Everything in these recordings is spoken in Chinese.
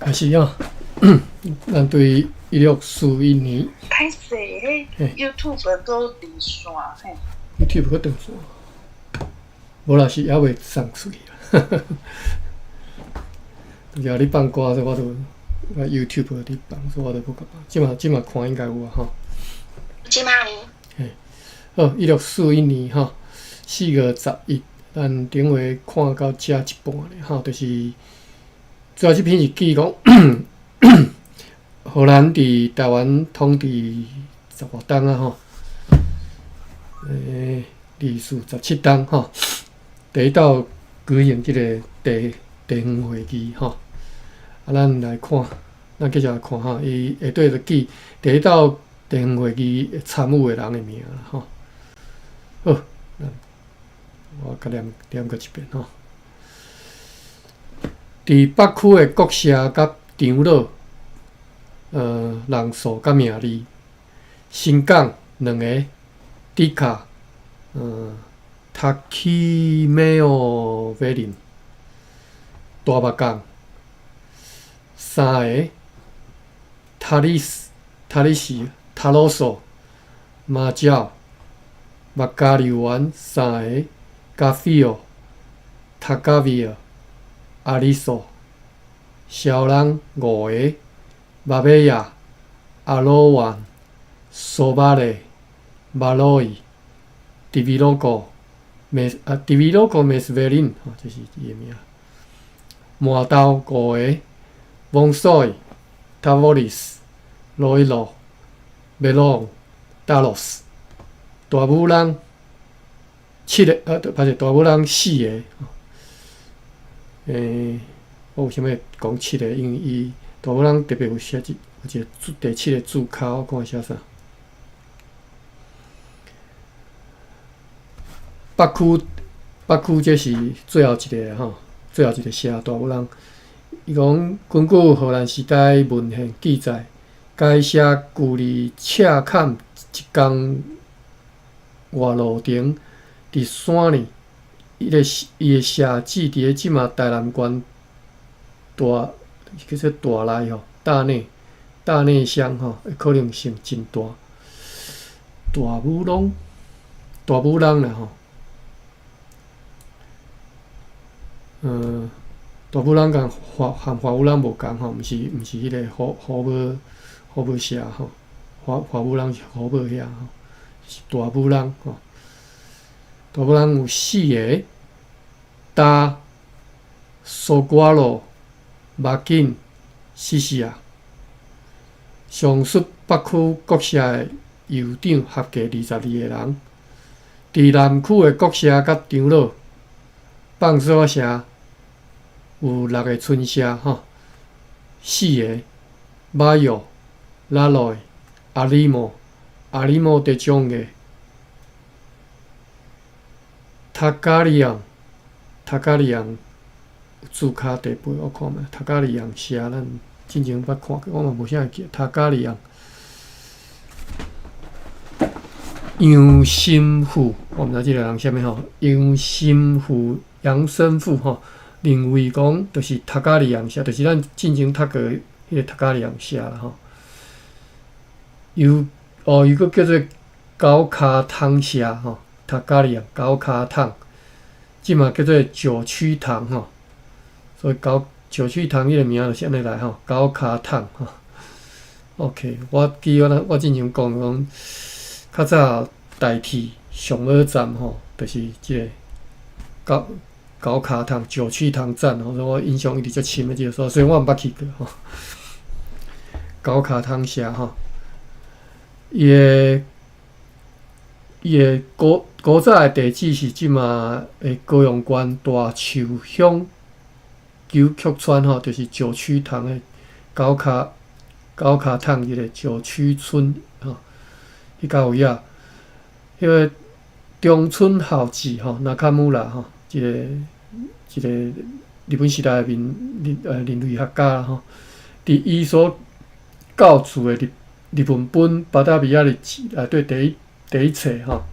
开始啊，咱对1641年歹势，迄 YouTube 都离线嘿。YouTube 搁断线，无啦是还未送出去啦。后你放歌，所以我都YouTube 你放，所以我都不敢。即嘛看应该有啊吼。即马有。嘿，好，1641年吼，4月11，咱顶回看到遮一半咧吼，就是主要即篇是记讲，荷兰伫台湾统治10外冬啊吼，24、17冬吼，第一道举行即个地方会议吼。啊，咱来看，咱继续来看吼，伊下底就记第一道地方会议参与的人的名啦吼。好，我甲念过一遍吼。伫北区的国社甲长老，人数甲名字，新港2个，迪卡，塔基梅奥维林，大目港3个，塔利斯、塔罗索、马角、马加里湾3个，加菲奥、塔加维尔、阿里索，小人5个，马贝亚、阿罗湾、索巴雷、马洛伊、迪维罗戈、梅斯维林，这是伊的名。麻豆5个，翁索伊、塔沃利斯、罗伊罗、梅隆、达罗斯，大武人7个，大武人4个。我为什么讲7个？因为伊大武人特别有写有一个第7个注脚，我看写啥？北区这是最后一个吼，最后一个写大武人。伊讲根据荷兰时代文献记载，该社距离赤坎一公外路程伫山里。伊的社址伫即马台南县叫做大内吼，大内乡吼，可能性真大。大武人啦吼，大武人甲华武人无共吼，毋是迄个虎母社吼，华武人是虎母遐吼，是大武人吼。大武人有4个，达、苏瓜罗、马紧、西西啊。上述北区国社的酋长合计22个人，伫南区的国社甲长老、放锁社有6个村社吼，4个，马友、拉洛、阿里莫的种个。塔加里昂注脚第8，我看觅塔加里昂写，咱之前捌看过，我嘛无啥会记。塔加里昂杨新富，我毋知即个人啥物吼。杨新富、杨生富吼，认为讲就是塔加里昂写，就是咱之前读过迄个塔加里昂写啦吼。伊佫叫做高卡汤社吼。塔加里昂高卡汤，即嘛叫做九曲堂吼，所以九曲堂迄个名就是安尼来吼，高卡汤吼。OK， 我之前讲，较早代替上尾站吼，就是即个高卡汤九曲堂站吼，所以我印象一直足深的即个所在，虽然我毋捌去过吼。高卡汤社吼，伊个古早的地址是即马的高雄县大树乡九曲村吼，就是九曲堂的高卡汤迄个九曲村吼，迄家有影。迄个中村孝志吼，那卡姆拉吼，一个日本时代的人类学家吼，伫伊所教著的日本本巴达米亚日志内底第一册吼，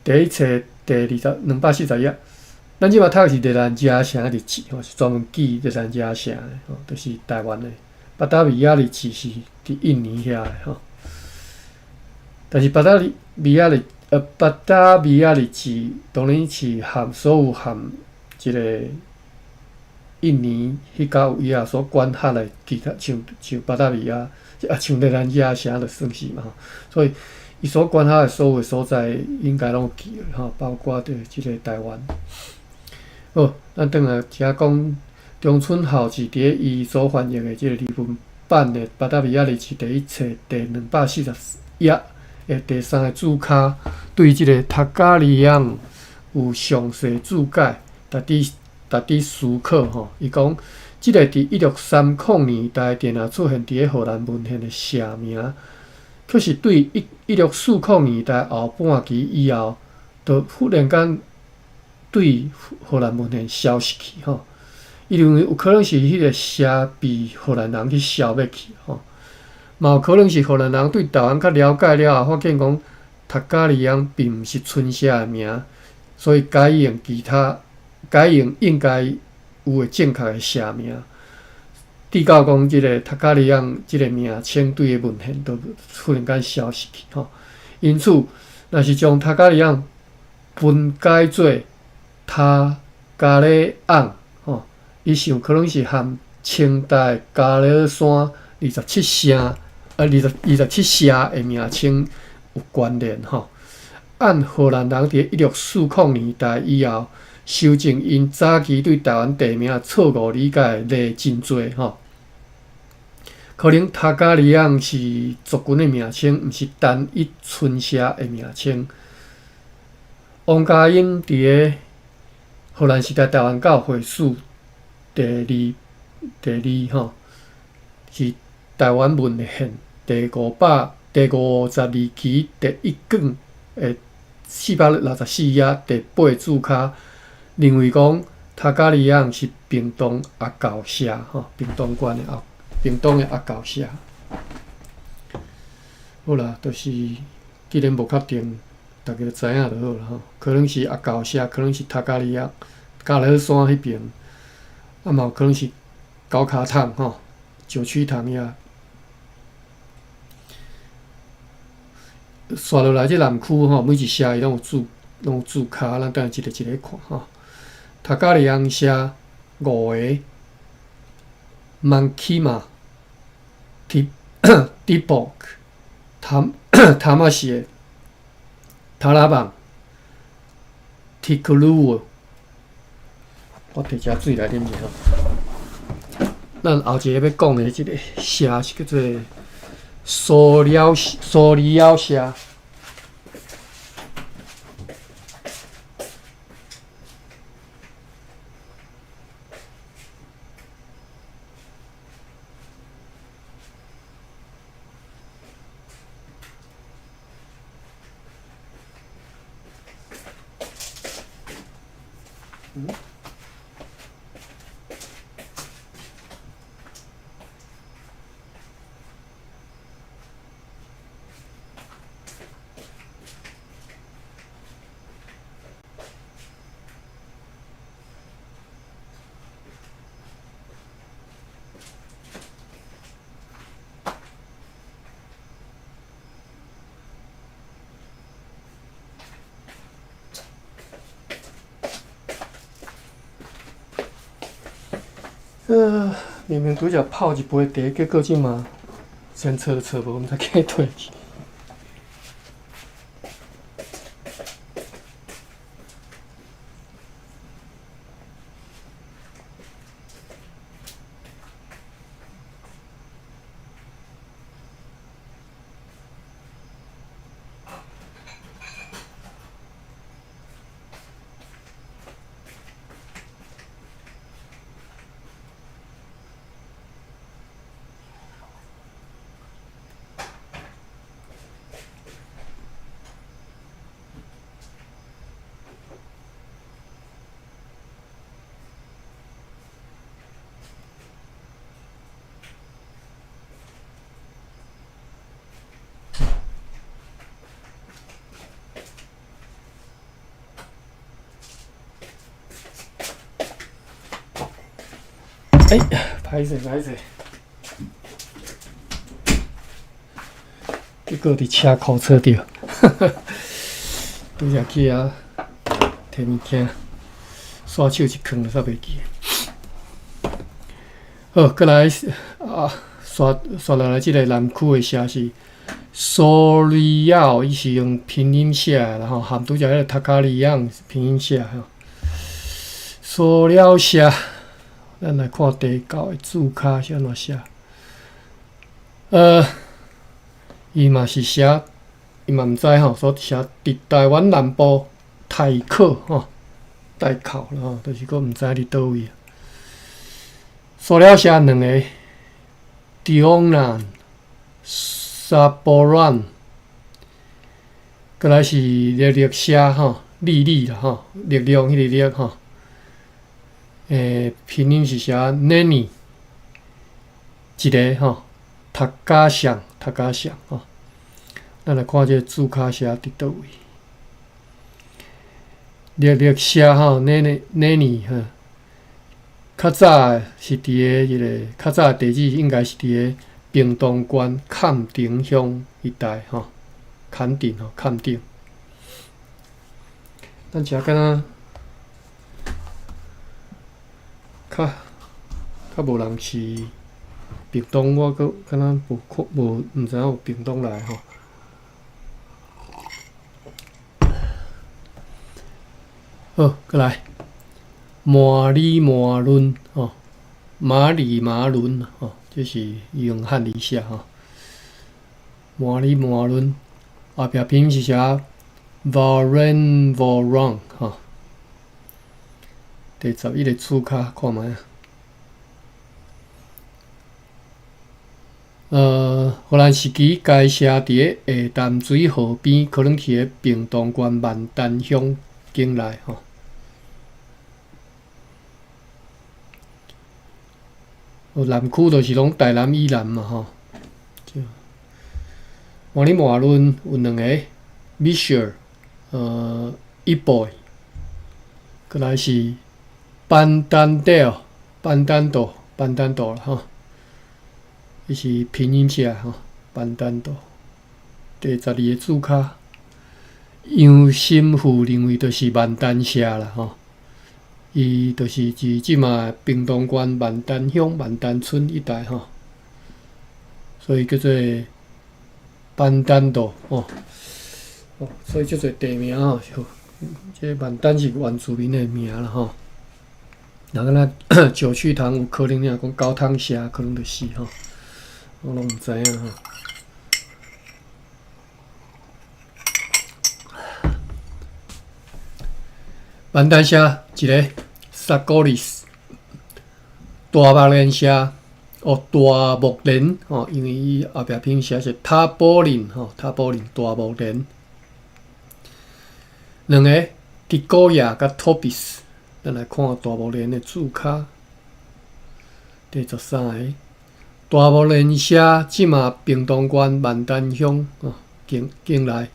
第一册第240页，咱即马读的是热兰遮城日志吼，是专门记热兰遮城的吼，就是台湾的。巴达维亚日志是伫印尼遐的吼，但是巴达维亚日志当然是所有含即个印尼迄甲有伊所管辖的其他像巴达维亚像热兰遮城就算是嘛，所以伊所管辖的所有所在应该拢记了吼，包括着即个台湾。好，咱转来遮讲。中村浩是伫伊所翻译的即个日文版的《巴达维亚日志》第一册第240页的第3个注脚，对即个塔加利昂有详细注解，值得思考吼。伊讲，即个伫1630年代电啊出现伫个荷兰文献的社名，却是对1640年代后半期以后，就忽然间对荷兰文献消失去吼。伊认为有可能是迄个社被荷兰人去消灭去吼，嘛有可能是荷兰人对台湾较了解了后，发现讲塔加利昂并毋是村社的名，所以改用应该有的正确的社名。直到讲即个塔加利昂即个名称对个文献都忽然间消失去吼，因此若是将塔加利昂分解做塔加利昂。伊是有可能是含清代加勒山27社的名称有关联吼。按荷兰人伫1640年代以后，修正因早期对台湾地名错误理解例真多吼。可能塔加利昂是族群的名称，毋是单一村社的名称。王家英伫个荷兰时代台湾教会史第二吼，是台湾文献第552期第1卷的464页第8注脚，认为讲塔加利昂是屏东阿教社吼，屏东的阿教社。好啦，就是既然无确定，大家就知影就好啦吼。可能是阿教社，可能是塔加利昂加勒山迄边。嘛有可能是高卡塘吼，九曲塘遐。刷落来即南区吼，每一社伊拢有注脚，咱等下一个看吼。塔加利昂社5个 ，Mankima、Dipok、塔马谢、塔拉邦、Tikuru。我摕遮水来啉者吼。咱后一个要讲的即个社是叫做苏里奥社。明明拄则泡一杯茶，结果即嘛先找无，毋知去佗去。哎呀，歹势，结果伫车库错着，拄则去啊，摕物件，刷手一囥，煞袂记。好，过来啊，刷落来即个南区的写是索里奥，伊是用拼音写的，吼，含拄则迄个塔卡里昂拼音写吼。塑料写，咱来看第9个注脚是安怎写。伊嘛是写，伊嘛毋知吼，所写伫台湾南部台口吼，代考了吼，就是佫毋知伫倒位。塑料写2个 ，Dionan、Saboran， 过来是历写吼，历啦吼，力量迄个力吼。拼音是写 Nanny， 一个吼，塔加上吼。咱来看这个注脚写伫倒位。历写吼 ，Nanny 吼，较早是伫个迄个较早的地址应该是伫个屏东县坎顶乡一带吼，坎顶吼，坎顶。咱遮敢若。较无人去屏东，我阁敢若无毋知影有屏东来吼。好，过来马里马伦吼，马里马伦吼，这是用汉字写吼。马里马伦后壁拼是写 Varen Voron 吼。第11个注脚看觅荷兰时期该写伫个下淡水河边，可能是个屏东县万丹乡境内吼。南区就是拢台南以南嘛吼。马里马伦有2个 ，Misher， 一 boy， 过来是。班丹岛啦吼，伊是拼音写吼，班丹岛。第12个注脚，杨心富认为就是万丹社啦吼，伊就是伫即嘛屏东县万丹乡万丹村一带吼，所以叫做班丹岛哦。所以叫做地名吼，这万丹是原住民的名啦吼。若敢若九曲堂有可能，你若讲高汤社，可能就是吼，我拢毋知影吼。万丹社一个 Sagolis， 大木莲社大木莲吼，因为伊后壁拼写是塔波林吼，塔波林大木莲。2个 Tigoya 甲 Tobis。咱来看大木莲的注脚，第13个大木莲社即嘛屏东县万丹乡境内，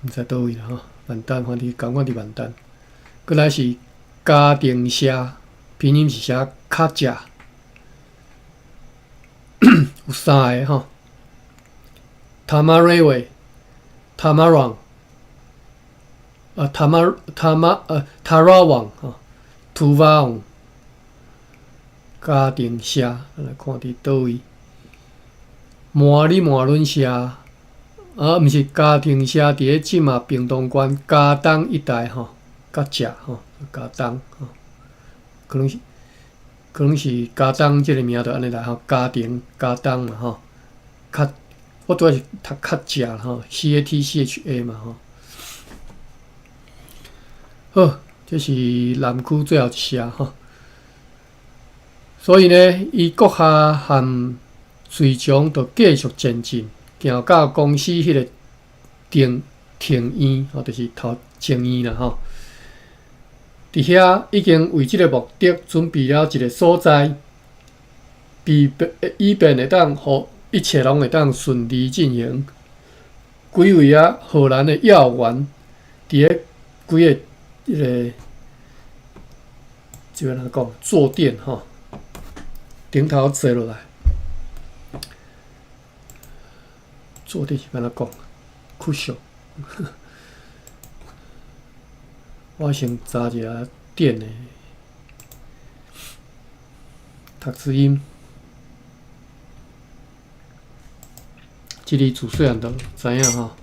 毋知倒位啦吼，万丹反正共款伫万丹。过来是家庭社，拼音是写卡甲，有3个吼 ，Tamarewe、Tamaran。Tarawan 吼 ，Tuvaon 家庭社，咱来看伫倒位。马里马伦社，毋是家庭社，伫个即嘛屏东县嘉东一带吼，甲社吼，嘉东吼，可能是嘉东即个名就安尼来吼，家庭嘉东嘛吼，我拄仔是读较社吼 ，CATCHA 嘛吼。好，这是南区最后一社吼。所以呢，伊阁下和随从就继续前进，行到公司迄个庭院吼，就是头前院啦吼。伫遐已经为即个目的准备了一个所在，以便会当互一切拢会当顺利进行。几位荷兰的要员伫个几个就要安讲坐垫吼，顶头坐落来，坐垫是安怎讲？cushion。我先查一下垫的读字音，这个自细汉就知影吼，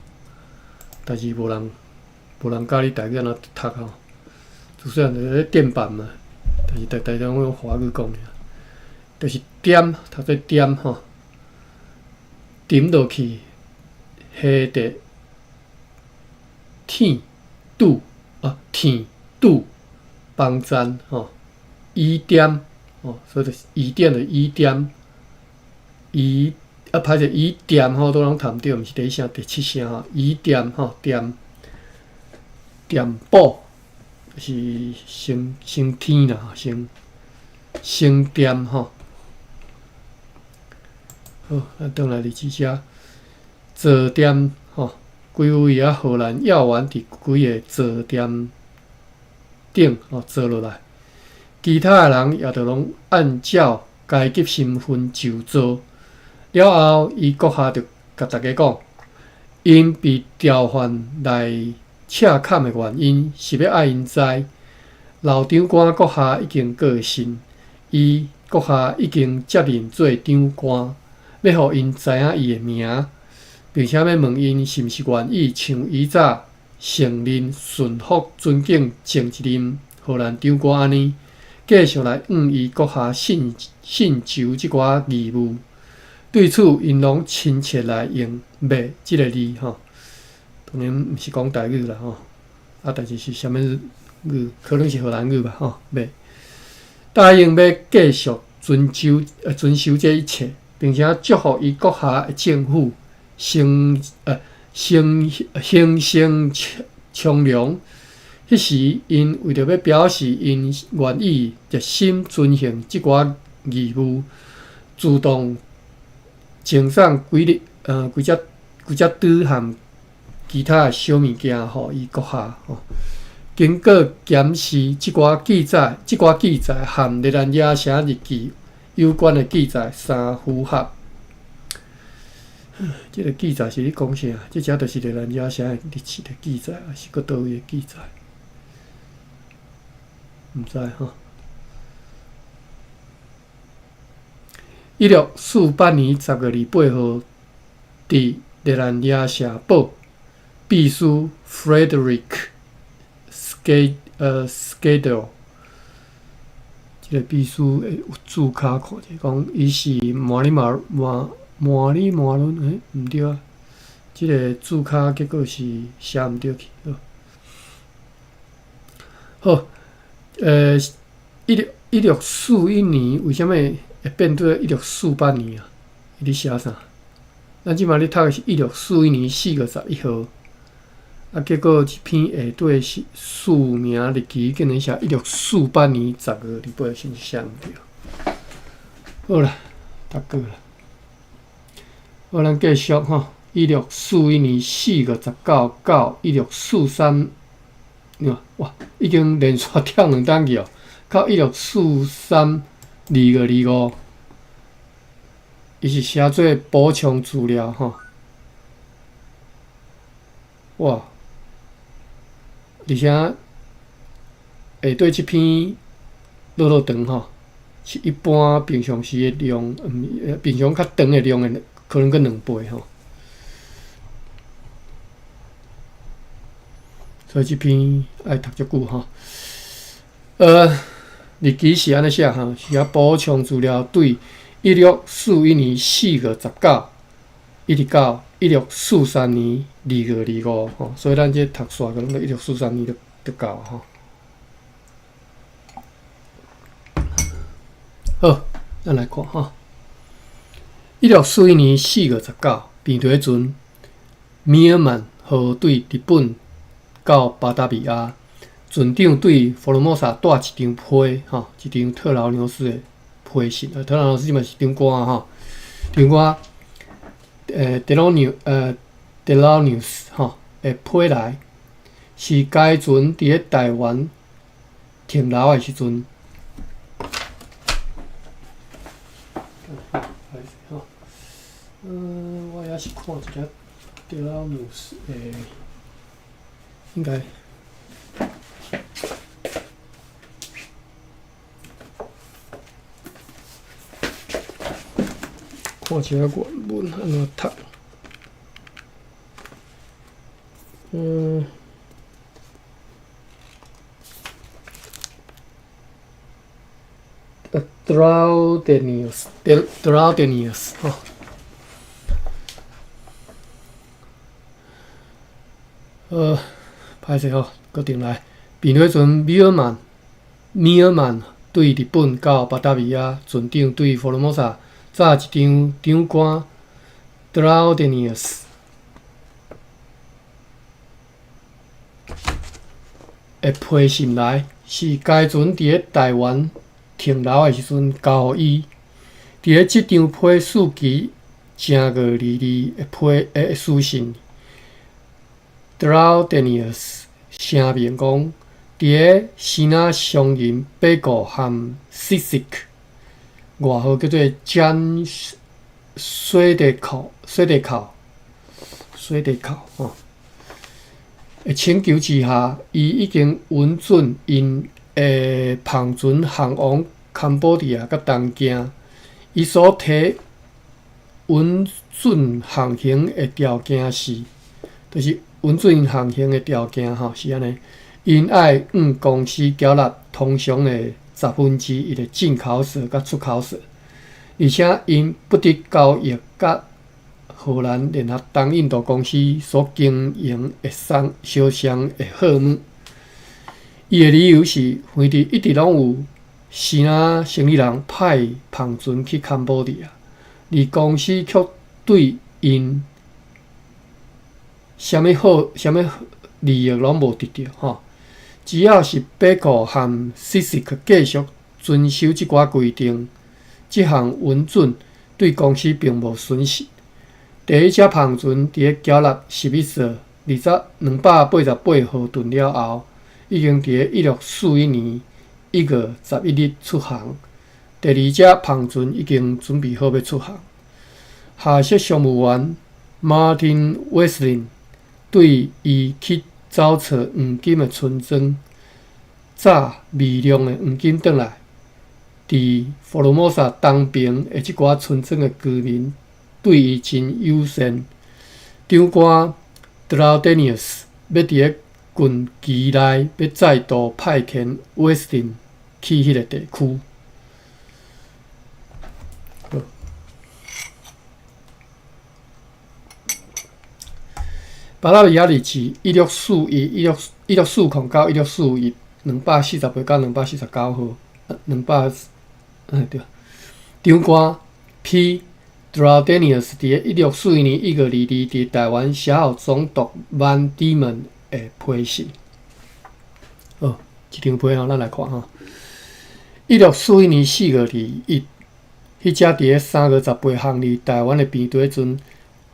但是无人教你台语安怎读吼。自细汉就咧垫板嘛，但是台中用华语讲尔，就是点，读做点吼，点落去，下伫天拄天拄帮站吼，衣点吼，所以就是衣点就衣点，衣歹势衣点吼，都拢谈着，毋是第一声、第七声吼，衣点吼点补，就是升天啦，升点吼。好，咱转来第几只？坐点吼。规位啊，荷兰药丸伫规个坐垫顶坐落来，其他诶人也着拢按照该级身份就坐。了后，伊阁下着甲大家讲，因被调换来赤坎诶原因，是要爱因知，老长官阁下已经过身，伊阁下已经接任做长官，要互因知影伊诶名。并且要问因是毋是愿意像以早承认、顺服、尊敬前一任荷兰长官安尼，继续来伊阁下信酬即寡义务。对此，因拢亲切来用“要”即个字吼。当然毋是讲台语啦吼，但是是啥物语？可能是荷兰语吧吼。要答应要继续遵守这一切，并且祝福伊阁下的政府。兴盛昌隆。迄时，因为着要表示因愿意热心遵行即寡义务，主动赠送几只猪和其他的小物件互伊阁下吼。经过检视即寡记载和日兰野城日记有关的记载相符合。这个记载是咧讲啥？这只就是日兰野城的日期的记载，还是搁倒位的记载？毋知吼。1648年10月28号，伫日兰野城堡，秘书 Frederick Schedel， 这个秘书有注脚看者，讲伊是马里伦，毋对啊，即个注脚结果是写毋对去。好，1641年为虾米会变做1648年啊？伊咧写啥？咱即摆咧读的是1641年4月11号，结果一篇下底是署名日期竟然写1648年10月28，是写毋对。好啦，读过啦。好，咱继续吼。1641年4月19到1643，哇，已经连续跳2档去哦。到1643 2月25，伊是写做补充资料吼。哇，而且下底即篇落长吼，是一般平常时的量，平常较长的量的。可能搁2倍吼，所以这篇爱读足久吼。日期是安尼写吼，是要补充资料对1641年4月19，一直到1643年2月25吼，所以咱这读煞个拢到1643年就到吼。好，咱来看吼。1641年4月19，平地阵，米尔曼号对日本到巴达米亚，船长对佛罗摩萨带一张批，一张特劳牛斯的批信。特劳牛斯即嘛是长官吼，长官德劳纽斯的批来，是该船伫咧台湾停留的时阵，歹势吼。我也是看一个德劳纽斯诶，应该。看一下原文安怎读。Draudenius 吼。歹势吼，搁定来。变迄阵，米尔曼对日本到巴达维亚船长对佛罗摩萨炸一张长官 Draudenius 的批信来，是该船伫咧台湾停留的时阵交予伊。伫咧即张批属其正月22的批的书信 ，Draudenius 声明讲，伫咧希那商人北国和 Sisik 外号叫做 Jan 水地口吼。的请求之下，伊已经允准因的篷船航往堪布迪亚甲东京。伊所提允准航行的条件是，就是允准航行的条件吼是安尼，因爱公司缴纳通常的1/10的进口税甲出口税，而且因不得交易甲荷兰联合东印度公司所经营的小商的货物。伊的理由是，远伫一直拢有希那生理人派篷船去堪布迪亚，而公司却对因啥物利益拢无得到吼。只要是北国和 Sisik 继续遵守即寡规定，即项允准对公司并无损失。第一只篷船伫咧缴纳11岁288号吨了后，已经伫咧1641年1月11日出航。第二只篷船已经准备好要出航。下设商务员 Martin Westlin 对伊去找找黄金的村庄，炸微量的黄金转来，伫佛罗摩萨东边的即寡村庄的居民对伊真友善。长官 Draudenius 要伫咧近期内要再度派遣 Westlin 去迄个地区。巴拉维亚日期1640到1641 248到249号对。长官 P. Draudenius 伫咧1641年1月22日伫台湾写予总督 Van Diemen 的批信。一张批吼，咱来看吼。1641年4月21日，迄只伫咧3月18航离台湾的边对船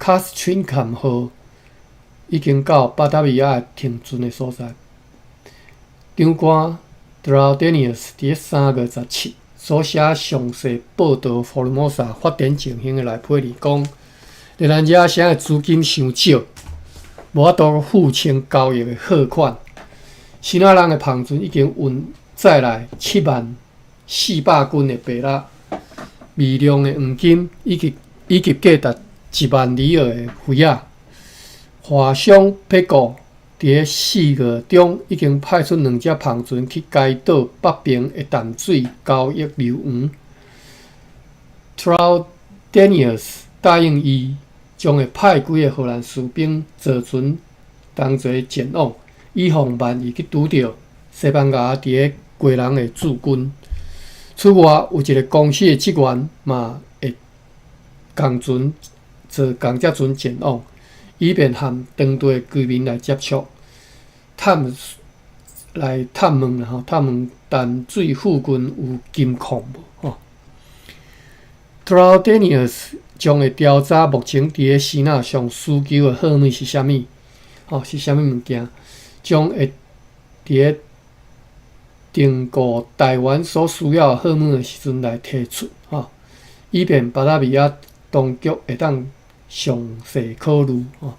Castrincum 号。已经到巴达维亚停船的所在。长官 Draudenius 伫咧3月17日所写详细报道佛罗摩萨发展情形的内批里讲，日咱遮啥的资金伤少，无法度付清交易的货款。希那人的篷船已经运载来70400斤的白蜡、微量的黄金以及价值10000里尔的灰仔。华商北国伫咧4月中已经派出2只篷船去该岛北边的淡水交易流黄。Draudenius 答应伊，将会派几个荷兰士兵坐船同齐前往，以防万一去拄着西班牙伫咧过人的驻军。此外，有一个公司的职员嘛会坐同只船前往。以便和当地居民来接触、探问淡水附近有金矿无？Draudenius 将会调查目前伫咧希那上需求的货物是啥物？是啥物物件？将会伫咧订购台湾所需要的货物的时阵来提出。以便巴达米亚当局会当详细考虑吼。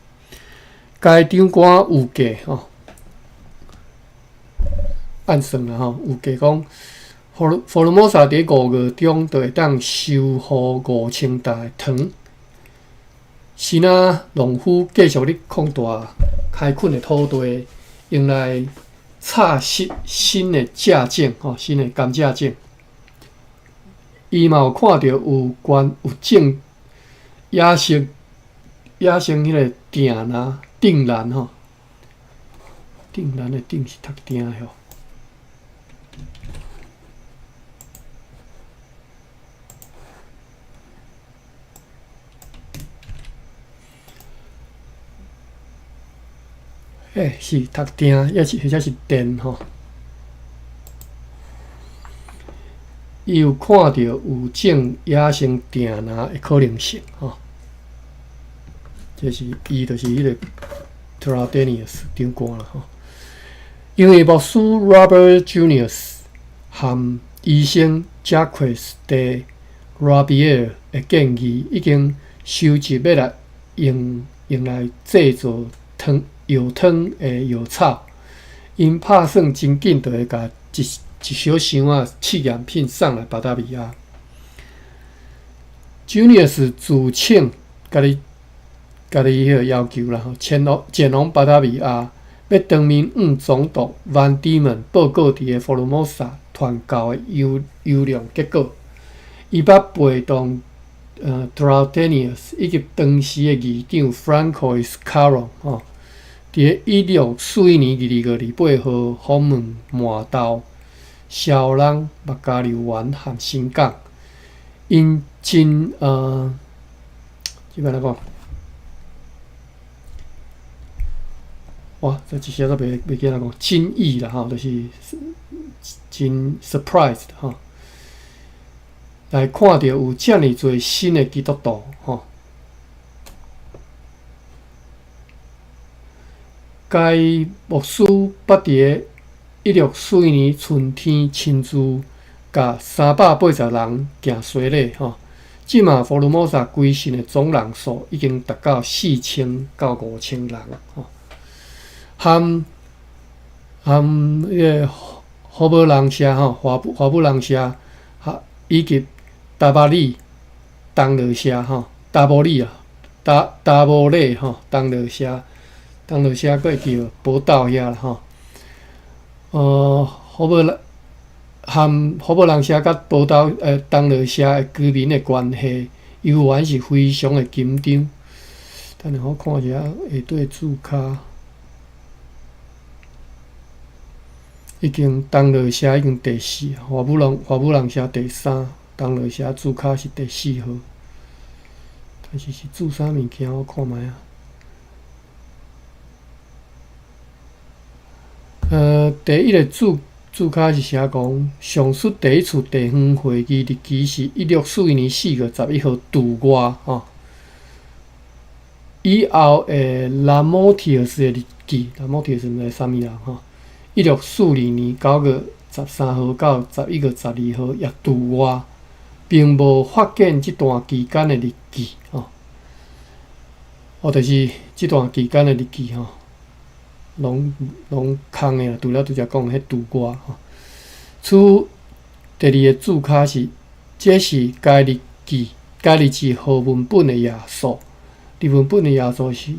该长官有计吼，按算啦吼，有计讲，佛罗摩萨伫5月中就会当收获5000担糖。是若农夫继续咧扩大开垦的土地，用来插实新的蔗种吼，新的甘蔗种。伊嘛有看到有种野生迄个定兰吼，定兰的定是读定的吼。是读定，或者是电吼。伊有看到有种野生定兰的可能性吼。这是伊就是迄个 Traldenius 长官啦吼。因为牧师 Robert Junius 和医生 Jacques de Rabier 的建议，已经收集要来用来制作药汤的药草。因拍算真紧就会甲一小箱仔试验品送来巴达米亚。Junius 自请家己迄个要求啦，前往巴达米亚，要当面向总督 Van Diemen 报告伫个佛罗摩萨传教的优良结果。伊捌陪同Traldenius 以及当时的议长 Francois Caron 吼，伫个1641年2月28号访问麻豆、小人、目加流湾和新港。因真即摆来讲。哇，这一下都袂记来讲惊异啦吼，就是真 surprised 吼，来看到有遮尔侪新的基督徒吼。该牧师捌伫1641年春天亲自甲380人行洗礼吼。即马佛罗摩萨归信的总人数已经达到4000到5000人吼。含迄个荷伯人社吼，华布人社，以及达巴利东乐社吼，达波利吼，东乐社佫会叫宝岛遐啦吼。荷伯人社甲宝岛东乐社的居民的关系，犹原是非常的紧张。等下我看一下下底注脚。已经东乐社已经第4，华武人社第3，东乐社注脚是第4号。但是注啥物件？我看卖啊。第1个注脚是写讲，上述第1次地方会议日期是1641年4月11号杜外吼。以后的拉莫提尔斯的日记，拉莫提尔斯毋知啥物人吼。1642年9月13号到11月12号也杜外，并无发现这段期间的日记吼。就是这段期间的日记吼，拢空的啦。除了拄则讲迄杜外吼。第2个注脚是，这是该日记和文本的页数。文本的页数是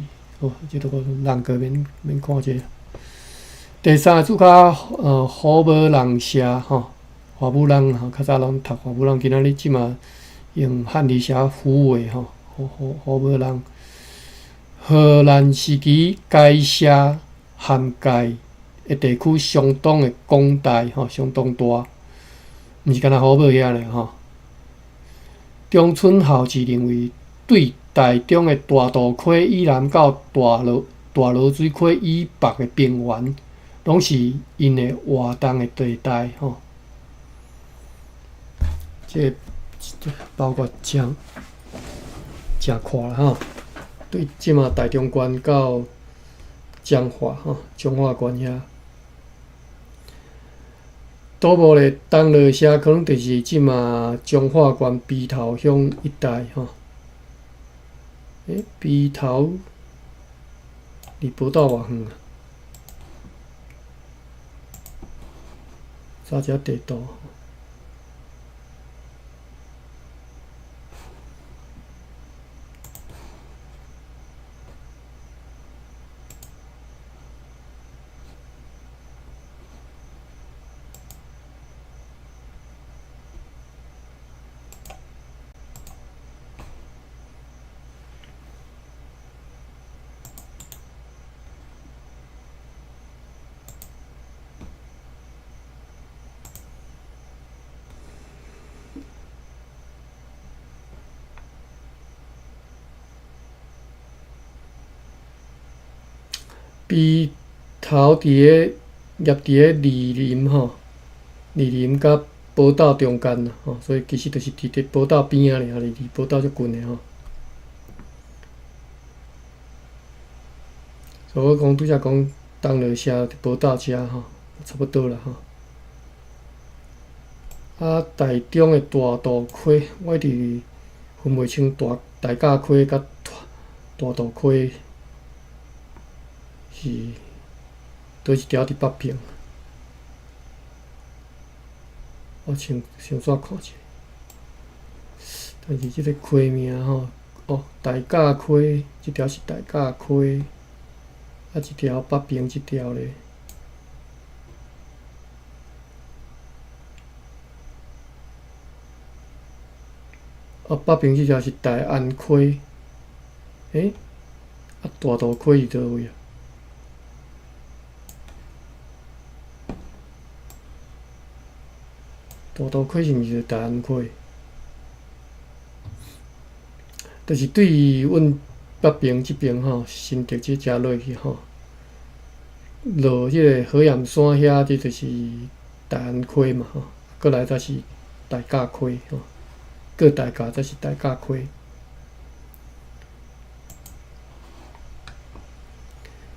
这个人个免看这个。第3个注脚，华武人社吼，华武人吼，较早拢读华武人，今仔日即马用汉字写虎尾吼，华武人。荷兰时期该社涵盖的地区相当的广大吼，相当大，毋是干那华武遐咧吼。中村孝志认为，对台中的大渡溪以南到大罗水溪以北的平原，拢是因的活动的地带吼。这包括讲看啦吼。对，即马台中县到彰化吼，彰化县遐。倒无咧，东落社可能就是即嘛彰化县鼻头乡一带吼。鼻头离宝岛偌远啊？查一下地图。鼻头伫个业伫个梨林吼，梨林甲宝岛中间啦吼，所以其实就是伫宝岛边仔尔，离宝岛足近的吼。所以我讲拄则讲东落社伫宝岛遮吼，差不多啦吼。啊，台中的大渡溪，我伫分袂清大甲溪甲大渡溪是倒一条伫北平。我先煞看者，但是即个溪名吼，大甲溪，即条是大甲溪，啊，一条北平即条咧。北平即条是大安溪，大渡溪是倒位啊？大渡溪是毋是大安溪？就是对于阮北平即边吼，新竹即遮落去吼，落即个河岩山遐，即就是大安溪嘛吼，过来才是大甲溪吼，过大甲才是大甲溪。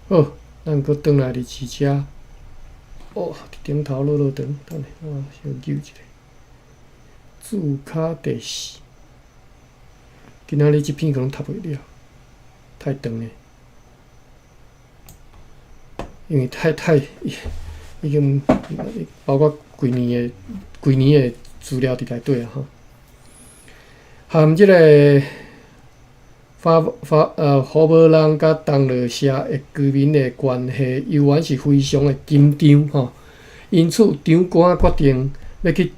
好，咱搁转来日市遮。伫顶头落长，等下我先揪一下。注卡第4，今仔日即篇可能读袂了，太长咧，因为太已经包括规年的资料伫内底啊吼。含即个胡无人甲东落社的居民的关系，犹原是非常的紧张吼。因此，长官决定要去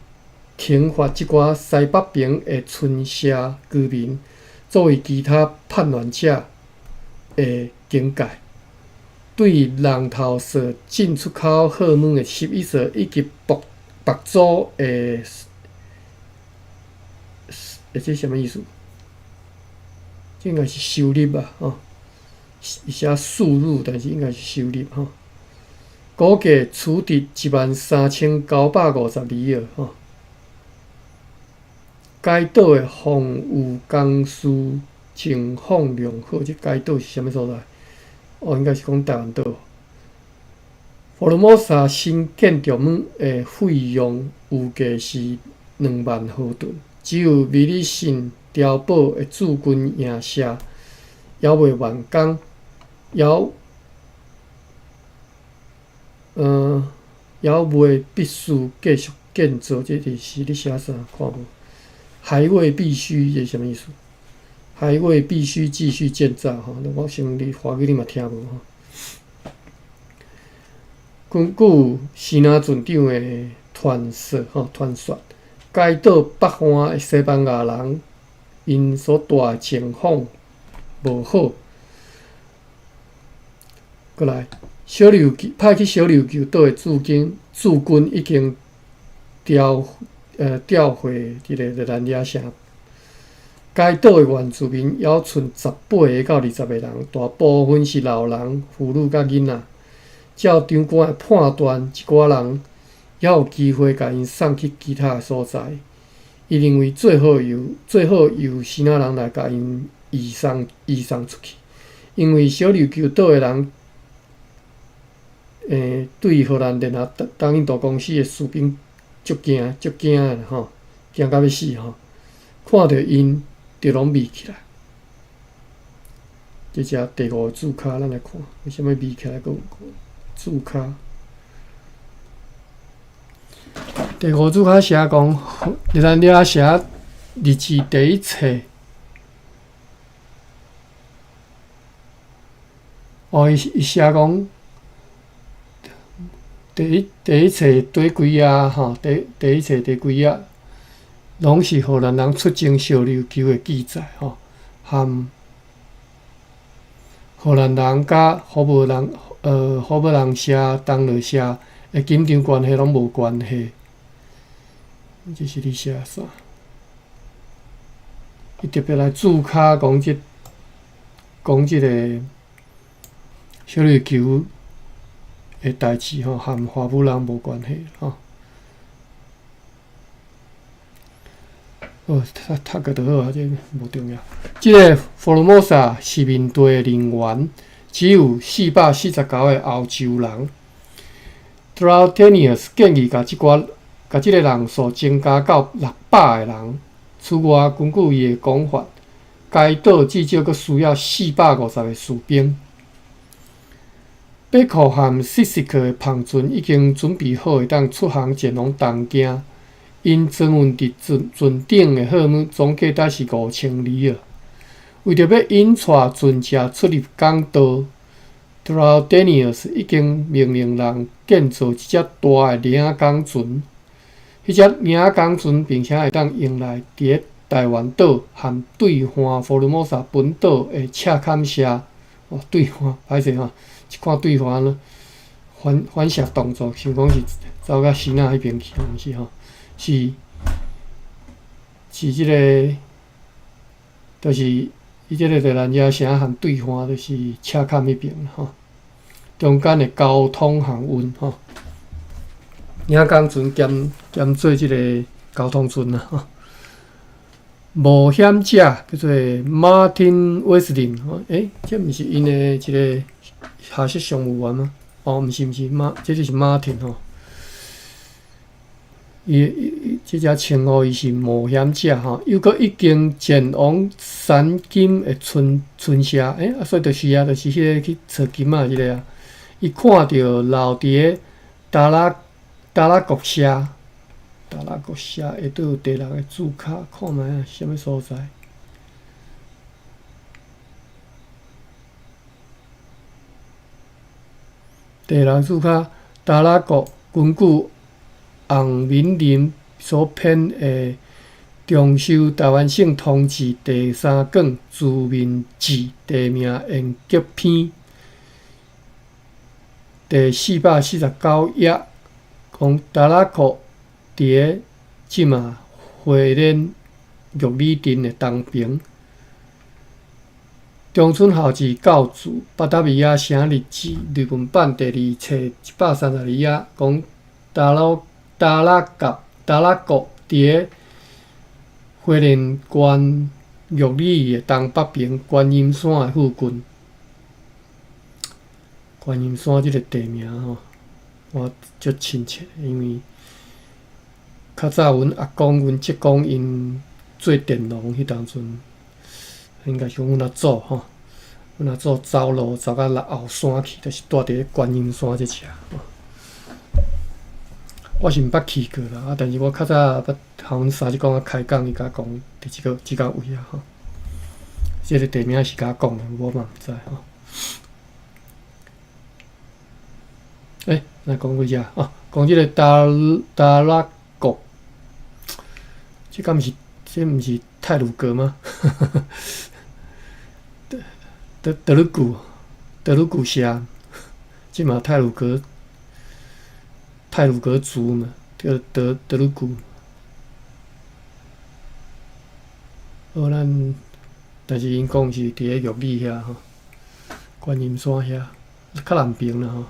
惩罚即寡西北平的村社居民，作为其他叛乱者的警戒。对人头社进出口后门的11社以及北组的，这什么意思？这应该是收入吧，吼，伊写输入，但是应该是收入吼。估计处罚13952个吼。该岛的防务工事情况良好，这该岛是啥物所在？应该是讲台湾岛。福尔摩沙新建筑物的费用预计是2万豪吨，只有米利信碉堡的驻军营舍还未完工，还未必须继续建造。这是咧写啥？看无？还未必须，这是啥物意思？还未必须继续建造吼。我想你华语你嘛听无吼。根据西南郡长的传说，该岛北方的西班牙人因所住的情况无好。过来，派去小琉球岛的驻军已经调回这个兰野城。该岛的原住民还剩18个到20个人，大部分是老人、妇女甲囡仔。照长官的判断，一寡人还有机会甲因送去其他的所在。伊认为最好由西南人来甲因移送出去，因为小琉球岛的人，对荷兰联合东印度公司的士兵足惊诶吼，惊到要死吼！看到因就拢眯起来。即只第五个注脚，咱来看，为什么眯起来个注脚？第五注脚写讲，咱了写日志第一册。伊写讲，第一册第几啊？吼，第一册第几啊？拢是荷兰人出征小琉球的记载吼，和荷兰人甲福伯人社、东罗社的紧张关系拢无关系。这是你写啥？伊特别来注脚讲即个小琉球的代志吼，和华府人无关系吼。读个就好啊，这无重要。即个福尔摩沙是面对的人员只有449个欧洲人。Troutenius 建议甲即个人数增加到600个人。此外，根据伊的讲法，该岛至少阁需要450个士兵。北库和西西克的篷船已经准备好，会当出航前往东京。因装运伫船顶的货物总价值是5000里尔。为着要引带船只出入港岛 ，Troutenius 已经命令人建造一只大的领港船。迄只领港船并且会当用来伫台湾岛和对岸福尔摩沙本岛的赤坎社。对岸歹势吼，一看对岸呢，反射动作，想讲是走到新仔迄边去，毋是吼？是即个，就是伊即个咱遮城和对岸就是赤坎迄边吼，中间的交通航运吼，领港船兼做即个交通船啦吼。冒险者叫做 Martin Wesley 吼，这毋是因的一个下属商务员吗？毋是，这就是 Martin 吼。伊即只称呼伊是冒险者吼，又阁已经前往山金的村社，所以就是啊，就是迄个去找金啊，即个啊，伊看到留伫达拉国社下底有第6个注脚，看觅啊，什么所在？第6个注脚，达拉国根据洪敏林所编的《中修台湾省通志》第3卷自面志地名研究篇第449页，讲达拉国伫即嘛回连玉里镇的东边。中村孝志教主巴达米亚省日志日文版第2册132页，讲达拉国伫花莲县玉里的东北边观音山的附近。观音山即个地名吼，我足亲切，因为较早阮阿公、阮叔公因做电农迄当阵，应该是阮阿祖吼，阮阿祖走路走到后山去，就是住伫观音山即只。我是毋捌去过啦，但是我较早捌和阮三叔公开讲，伊甲讲伫即个位啊吼，即个地名是甲讲的，我嘛毋知吼。来讲几只啊？讲即个达拉国，这敢毋是太鲁阁吗？德鲁古社，即嘛太鲁阁族嘛，叫德鲁古。但是因讲是伫咧玉里遐吼，观音山遐，较南边啦吼。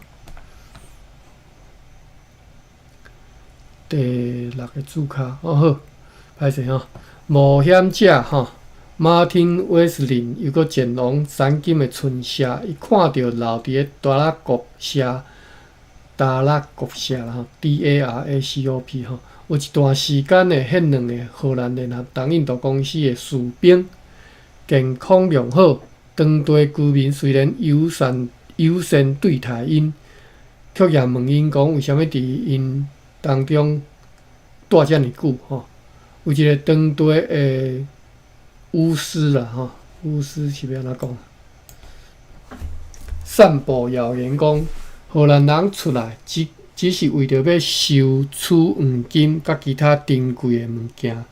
第6个注脚，好，歹势吼，冒险者吼，马丁威斯林又搁前往山金的村社，伊看到留伫咧达拉国社啦吼 ，DARACOP 吼，有一段时间的迄两个荷兰联合东印度公司的士兵健康良好，当地居民虽然友善对待因，却也问因讲为虾米伫因当中住遮尔久吼？有一个当地的巫师啦吼，巫师是要安怎讲？散布谣言讲，荷兰人出来只是为着要收取黄金甲其他珍贵的物件，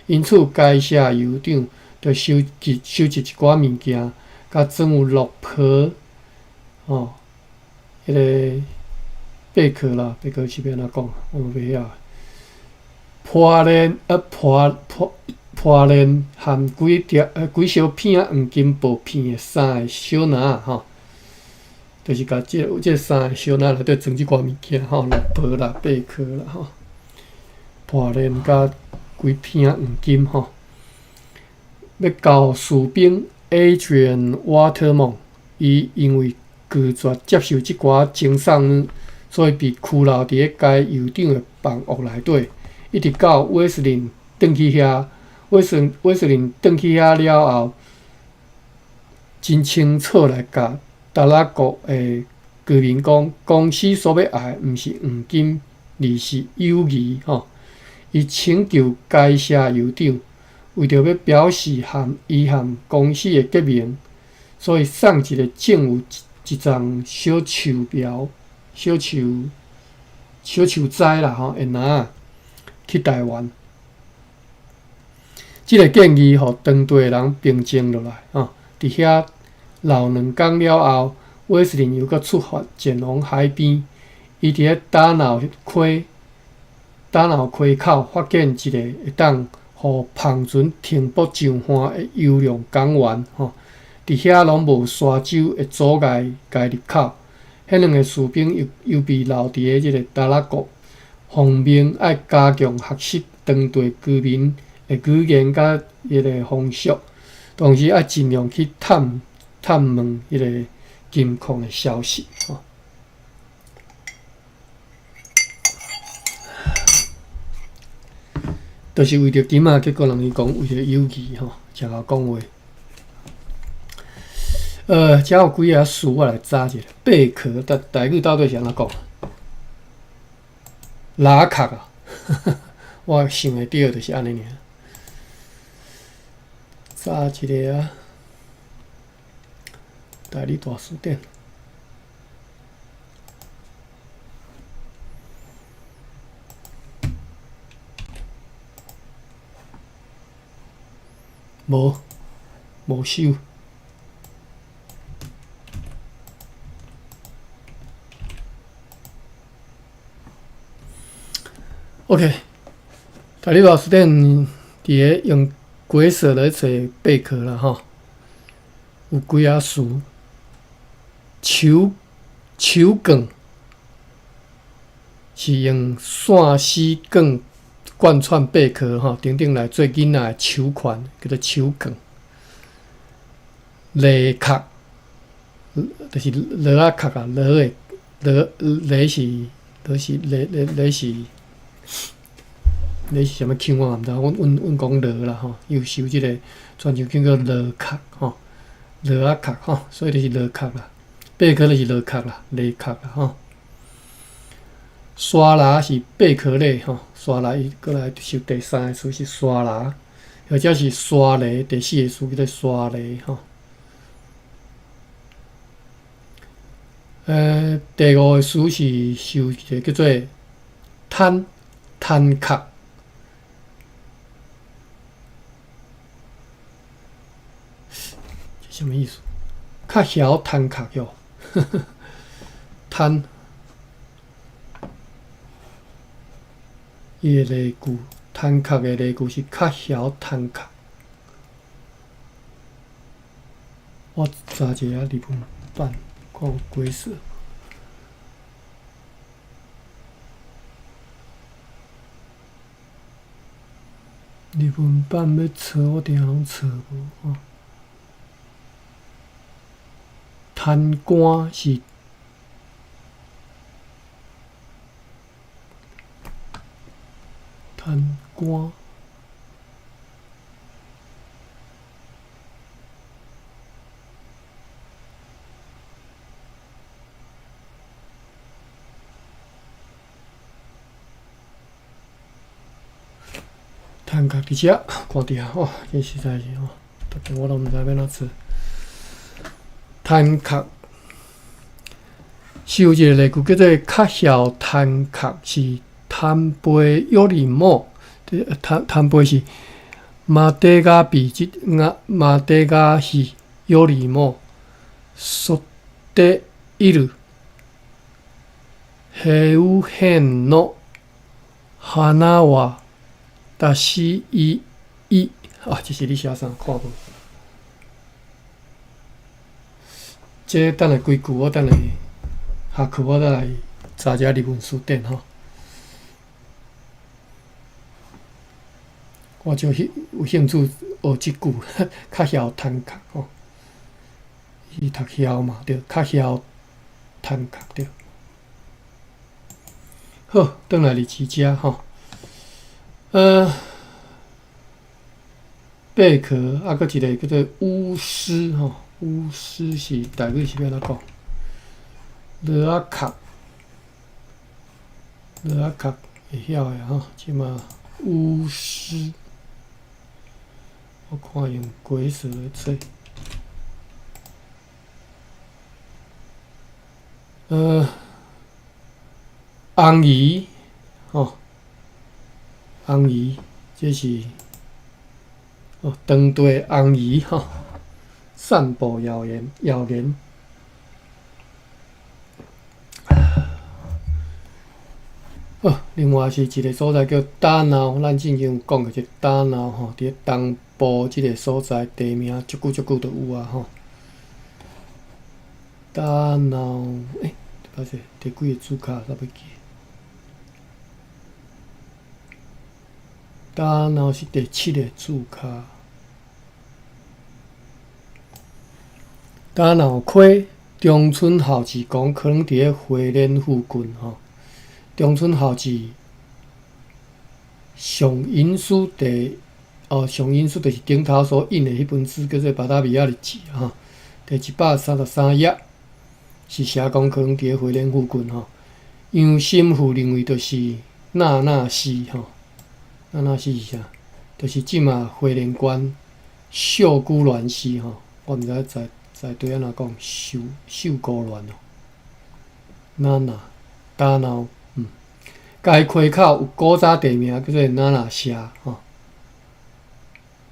因此该社酋长就收集一寡物件，甲装有落婆吼，迄个贝壳啦，贝壳是要安怎讲？我袂晓。破链含几小片黄金薄片的三个小篮吼。就是甲这三个小篮内底装即寡物件吼，落婆啦、贝壳啦吼，破链甲几片黄金吼，要交士兵 Adrian Waterman， 伊因为拒绝接受即寡赠送，所以被拘留伫咧该酋长的房屋内底，一直到威斯林转去遐，威斯林转去遐了后，真清楚来甲达拉国的居民讲，公司所要爱毋是黄金，而是友谊吼。伊请求该社酋长为着要表示伊和公司的结盟，所以送一个种有一丛小树苗、小树栽啦吼，的篮去台湾。即个建议互当地人平静落来吼，伫遐留2天了后，威斯林又搁出发前往海边。伊伫咧打闹溪口发现一个会当互篷船停泊上岸的优良港湾吼，伫遐拢无沙洲的阻碍该入口。迄两个士兵又被留伫咧即个达拉国，奉命爱加强学习当地居民的语言甲迄个风俗，同时爱尽量去探问迄个金矿的消息吼。就是为着金啊，结果人伊讲为着友谊吼，诚好讲话。遮有几啊词我来查一下。贝壳台语到底是安怎讲？拉壳啊，我想会到就是安尼尔。查一个啊，台语大词典。无收。OK， 台语老师典伫咧用鬼色来找贝壳啦吼，有几啊词，球梗是用线丝梗贯穿贝壳吼，顶顶来做囡仔的手款，叫做球梗。螺壳，就是螺仔壳啊，螺是啥物腔我毋知，阮讲螺啦吼，又收即个全球叫做螺壳吼，螺仔壳吼，所以就是螺壳啦。贝壳就是螺壳啦，螺壳啦吼。沙拉是贝壳类吼，沙拉伊过来收第三个词是沙拉，或者是沙雷，第四个词叫做沙雷吼。第五个词是收一个叫做摊壳，什么意思？较晓摊壳哟，摊。伊个例句，摊壳个例句是较晓摊壳。我查一下日文版，看有几色。日文版要找，我定拢找无吼。摊杆是。官。摊壳伫遮，看伫啊，哦，这实在是哦，大家我都毋知要哪做。摊壳是有一个例句叫做"较晓摊壳"，是摊杯有礼貌。摊杯是马德加比即马德加是有礼貌。そっている表現の花は出しいい啊，这是你写啥？看无？这等下几句我等下下课我再来查遮日文词典吼。我就有兴趣学即句，较晓摊壳吼。伊读晓嘛，对，较晓摊壳对。好，转来日志遮吼。贝壳啊，搁一个叫做巫师吼，巫师是台语是要安怎讲？落啊壳，落啊壳会晓诶吼，即嘛巫师，我看用鬼蛇来做。红姨吼，红姨这是长队红姨吼，散布谣言。另外是一个所在叫打闹，咱之前有讲过，这打闹吼，伫咧东部即个所在地名，足久都有啊吼。打闹，抱歉，第几个字卡煞要记？打闹是第7个字卡。打闹溪，中村孝志讲，可能伫咧花莲附近吼。中村孝志上因书上因书就是顶头所印的迄本书，叫做《巴达比亚日志》吼，第133页。是写讲可能伫咧花莲附近吼，杨新富认为就是娜娜西吼，娜娜西是啥？就是即嘛花莲县秀姑峦溪吼，我毋知在对安怎讲秀姑峦哦，娜娜打闹甲伊溪口有古早地名叫做娜娜峡吼，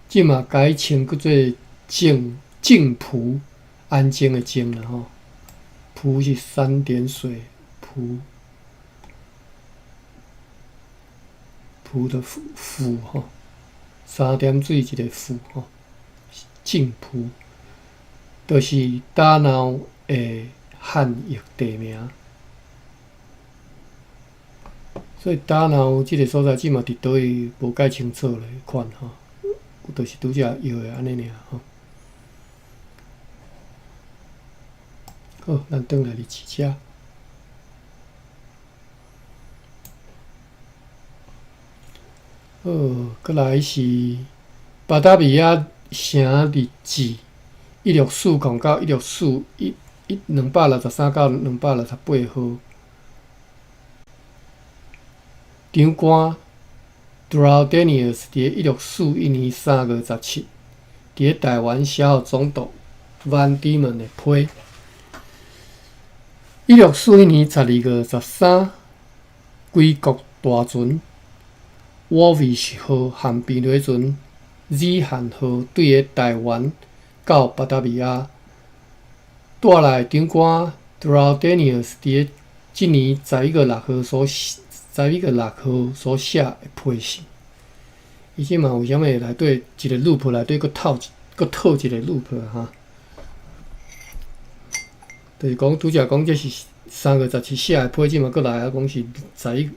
即嘛改称叫做静浦，安静的静啦吼。浦是3点水，浦的府吼，3点水一个府吼，静浦，就是打闹的汉译地名。所以打闹即个所在，即嘛伫倒位无解清楚咧，看吼，就是拄则摇的安尼尔吼。好，咱转来日志遮。好，搁来是巴达比亚城日志1640到164263到268号。长官 Drawdenius 伫1641年3月17，伫咧台湾写予总督 Van Diemen 的批。1641年12月13，归国大船 Warwick 号和平雷船 Z 汉号对个台湾到巴达比亚，带来长官 Drawdenius 伫即年11月6号所写的批信。伊即嘛有啥物内底一个 loop 内底佫套一个 loop 哈。就是讲，拄则讲这是3月17写的批，即嘛佫来啊，讲是11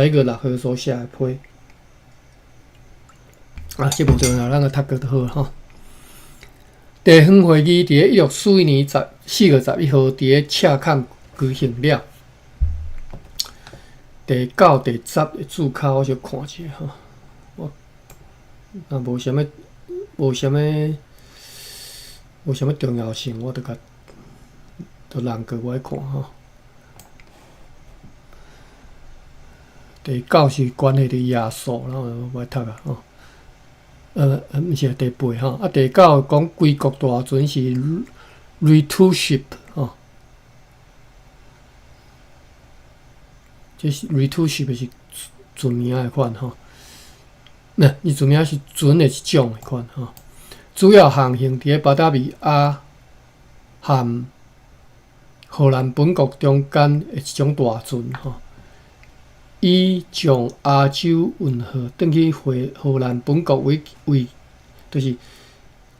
月6号所写的批。啊，这无重要，咱个读过就好吼。地方会议伫咧1641年4月11号伫咧赤坎举行了。第9、第10的注脚我小看者吼。我若无啥物重要性，我就让过我来看吼。第9是关系伫耶稣，然后我来读啊吼。毋是第8吼，啊第9讲归国大船是 returnship 吼，这是 returnship 是船名的款吼。伊船名是船的一种的款吼。主要航行伫咧巴达维亚和荷兰本国中间的一种大船吼。伊从亚洲运河转去荷兰本国为，就是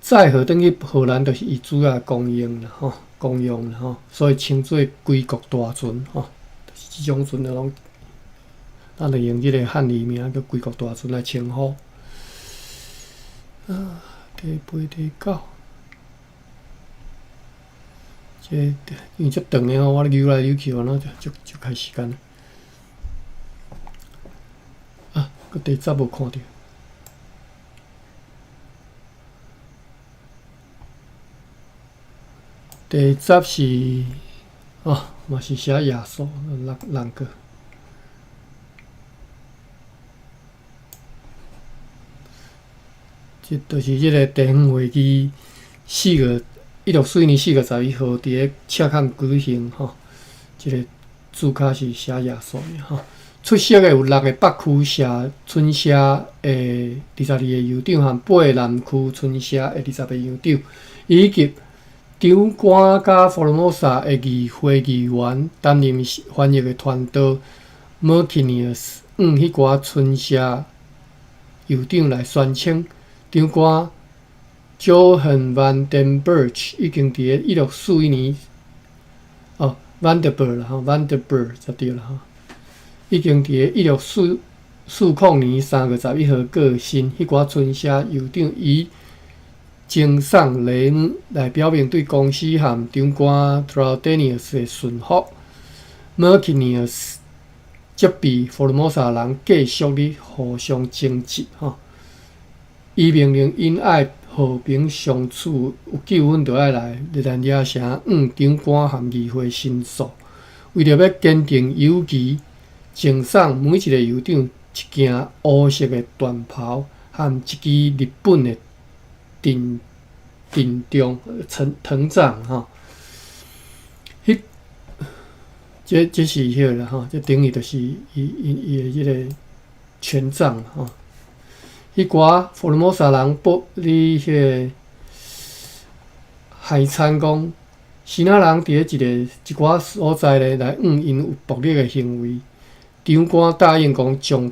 载荷转去荷兰，就是伊主要公用啦吼，公用啦吼，所以称做归国大船吼。就是即种船拢，咱就用即个汉语名叫归国大船来称呼。第8、第9，这因为足长的吼，我扭来扭去，安怎就开时间。第10无看到，第10是嘛是写耶稣人个，即就是即个地方会议1642年4月11号伫咧赤坎举行吼，即个注脚是写耶稣的吼。出席的有6个北区社村社的22个邮长和8个南区村社的20个邮长，以及长官甲福尔摩沙的议会议员担任翻译的团队 Mercinius 迄寡村社邮长来宣称，长官 Johann van den Berg 已经伫咧1641年Vandenberg 啦吼 ，Vandenberg 才对啦吼。已经伫咧1640年3月11号过身，迄寡村社邮长以呈送礼物来表明对公司和长官 Traldenius 的顺服。Mercinius 责备福尔摩沙人继续咧互相争执吼，伊命令因爱和平相处，有纠纷就爱来热兰野城长官和议会申诉，为着要坚定友谊。赠送每一个邮长一件乌色的短袍和一支日本的藤杖吼。这是迄个啦吼，这等于就是伊的迄个权杖吼。迄寡福尔摩沙人你迄个海参讲，希腊人伫咧一寡所在咧来因有暴力的行为。长官答应将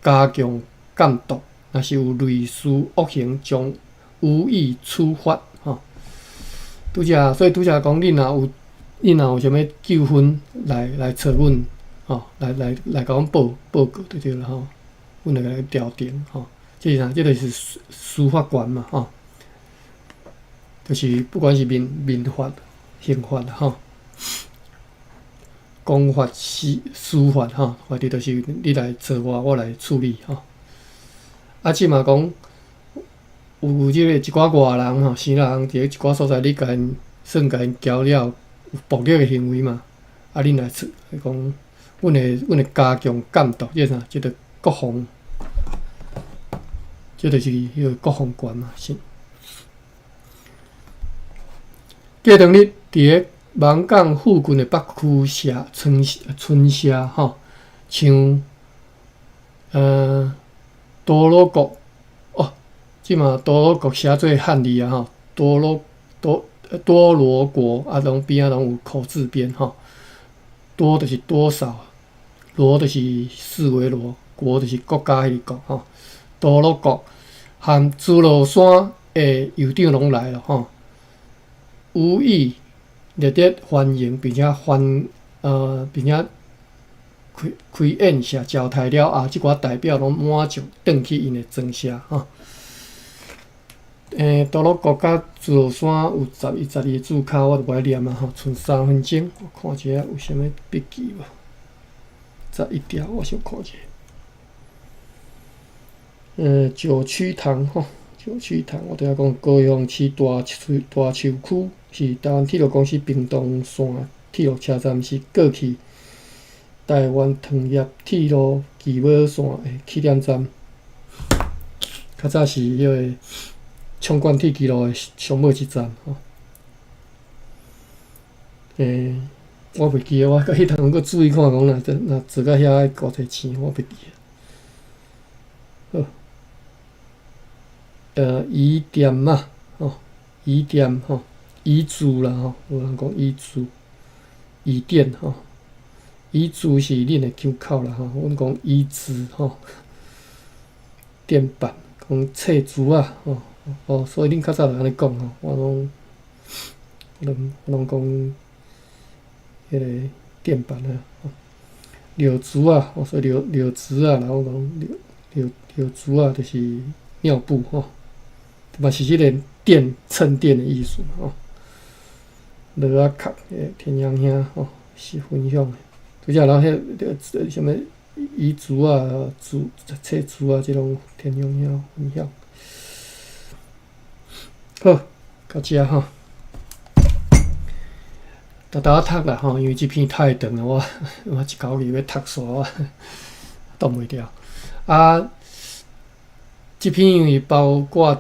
加强监督，若是有类似恶行，将予以处罚吼。所以拄则讲，你若有啥物纠纷来找阮吼，来甲阮报告就对啦吼，阮来甲你调停吼。这是啥？这就是司法权嘛吼，就是不管是民法、刑法吼。公法、司法吼，或者就是你来找我来处理吼。即嘛讲有即个一寡外人吼，希腊人伫一寡所在，你甲因交了有暴力的行为嘛？恁来讲，阮会加强监督，即啥？即个国防，即就是迄个国防权嘛，是。过两日伫咧芒港附近的北区村社吼，像多罗国即嘛多罗国写做汉字啊吼，多罗国拢边拢有口字边吼，多就是多少，罗就是四维罗，国就是国家迄个国吼，多罗国和珠罗山的邮长拢来了吼，予以热烈欢迎，并且开宴社招待了后，即寡代表拢满足转去因的庄社吼。多罗国甲珠罗山有11、12个注脚，我就袂念啊吼，剩3分钟，我看一下有啥物笔记无。再一条，我先看一下。九曲塘吼，九曲塘，我拄仔讲高雄市大树区是台湾铁路公司屏东线铁路车站，是过去台湾糖业铁路基尾线的起点站。较早是迄个冲冠铁纪录的上尾一站吼。我袂记我迄趟阁注意看讲若坐到遐高铁站，我袂记。好。宜店嘛，宜店宜住啦有人讲宜住，宜店宜住是恁的腔口啦阮讲宜住店板讲册珠啊所以恁较早就安尼讲我拢讲迄个店板啊，柳竹啊所以柳竹啊，然后讲柳竹啊，就是尿布嘛是迄个衬垫的意思落啊壳天阳兄是分享的，拄则然后迄什么遗珠啊、册珠啊，即种天阳兄分享。好，到遮逐读啦因为即篇太长了，我一口气要读煞我挡袂牢啊。即篇因为包括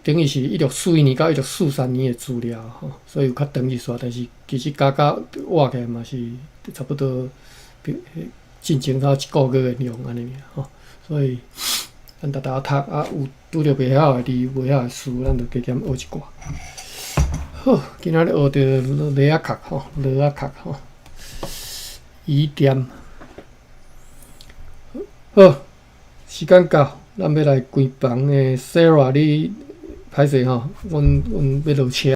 等于是1642年到1643年的资料所以有较长一撮，但是其实加画起来嘛是差不多进前头1个月的量安尼尔所以咱逐读有拄着袂晓的字、袂晓的词，咱就加减学一寡。好，今仔日学着螺仔壳螺仔壳宜店。好，时间到。咱要来关房诶 ，Sarah， 你歹势阮要落车。